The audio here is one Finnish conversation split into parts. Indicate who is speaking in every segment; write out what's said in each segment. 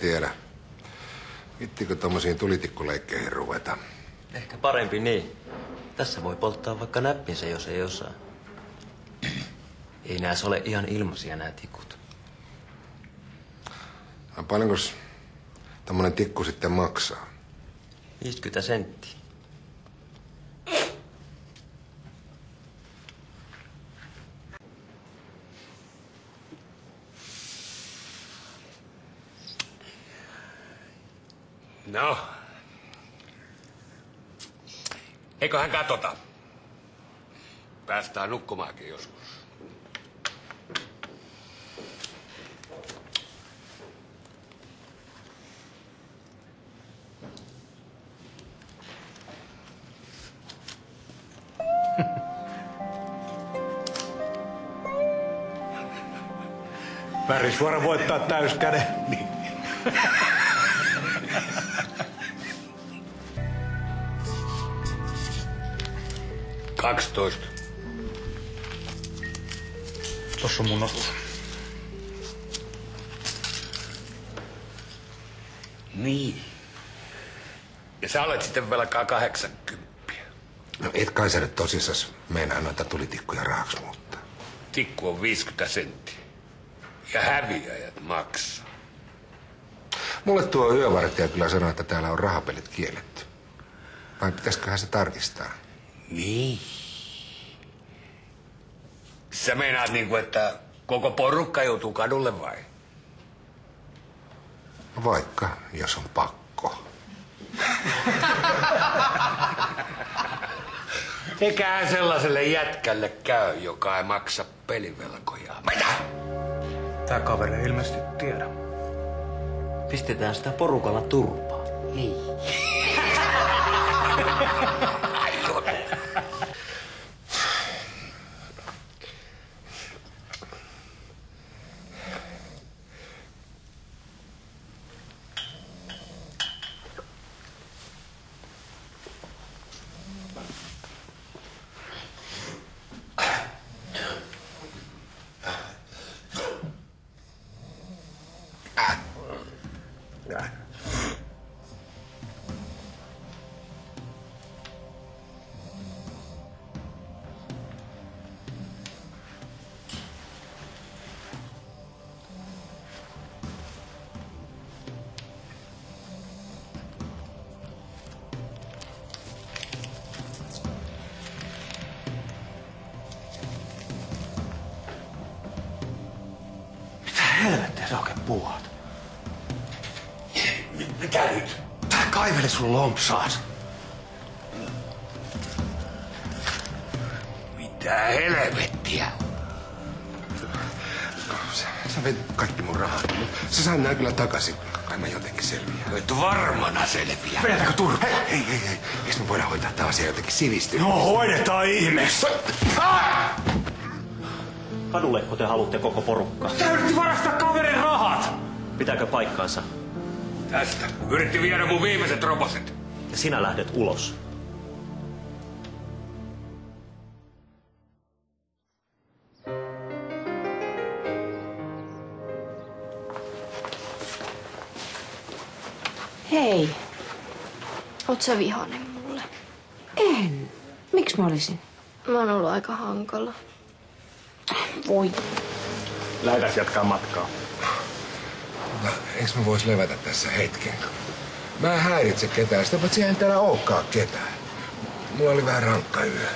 Speaker 1: tiedä. Vittikö tommosiin tulitikkuleikkeihin ruveta?
Speaker 2: Ehkä parempi niin. Tässä voi polttaa vaikka näppinsä, jos ei osaa. Ei nääs ole ihan ilmaisia nää tikut.
Speaker 1: Paljonkos tommonen tikku sitten maksaa?
Speaker 2: 50 senttiä.
Speaker 3: No. Eiköhän katota. Päästään nukkumaankin joskus.
Speaker 4: Värisuora voittaa täyskäden. Niin.
Speaker 3: 12.
Speaker 4: Tossa on mun osuus.
Speaker 3: Niin. Ja sä olet sitten velkaa 80.
Speaker 1: No et kai sä nyt tosissas meinaa noita tulitikkuja rahaksi muuttaa.
Speaker 3: Tikku on 50 senttiä. Ja häviäjät maksaa.
Speaker 1: Mulle tuo yövartija kyllä sanoi, että täällä on rahapelit kielletty. Vai pitäisiköhän se tarkistaa?
Speaker 3: Niin. Sä meinaat niinku, että koko porukka joutuu kadulle vai?
Speaker 1: Vaikka, jos on pakko.
Speaker 3: Eiköhän sellaiselle jätkälle käy, joka ei maksa pelivelkoja. Mitä?
Speaker 4: Tää kaveri ei ilmeisesti tiedä.
Speaker 2: Pistetään sitä porukalla turpaan.
Speaker 3: Niin.
Speaker 4: Helvettiä sä oikein puhut.
Speaker 3: Mitä nyt?
Speaker 4: Tää kaivele sun lompsaas.
Speaker 3: Mitä helvettiä?
Speaker 1: Sä veit kaikki mun rahat. Sä saan nää kyllä takaisin. Kai mä jotenkin selviän.
Speaker 3: Et varmana selviä.
Speaker 4: Vedetäänkö turpa?
Speaker 1: Hei. Eiks me voida hoitaa tää asia jotenkin sivistynyt?
Speaker 4: No hoidetaan ihmeessä.
Speaker 2: Kadulleko te haluatte koko porukkaa?
Speaker 4: Tää yritti varastaa kaverin rahat.
Speaker 2: Pitääkö paikkaansa?
Speaker 3: Tästä. Yritti viedä mun viimeiset roposet.
Speaker 2: Ja sinä lähdet ulos.
Speaker 5: Hei. Oot sä vihainen mulle?
Speaker 6: En. Miksi mä olisin?
Speaker 5: Mä oon ollut aika hankala.
Speaker 6: Voi.
Speaker 4: Lähdetäänkö jatkaa matkaa?
Speaker 1: No, eiks mä vois levätä tässä hetken? Mä en häiritse ketään, sitä paitsi en täällä ookaan ketään. Mulla oli vähän rankka yö.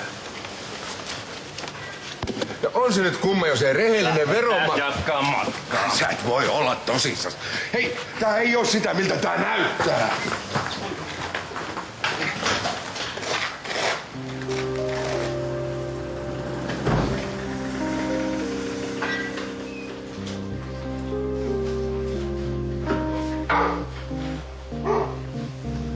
Speaker 1: Ja on se nyt kumma, jos ei rehellinen veroma...
Speaker 4: Jatkaa matkaa.
Speaker 1: Sä et voi olla tosissas. Hei, tää ei oo sitä, miltä tää näyttää.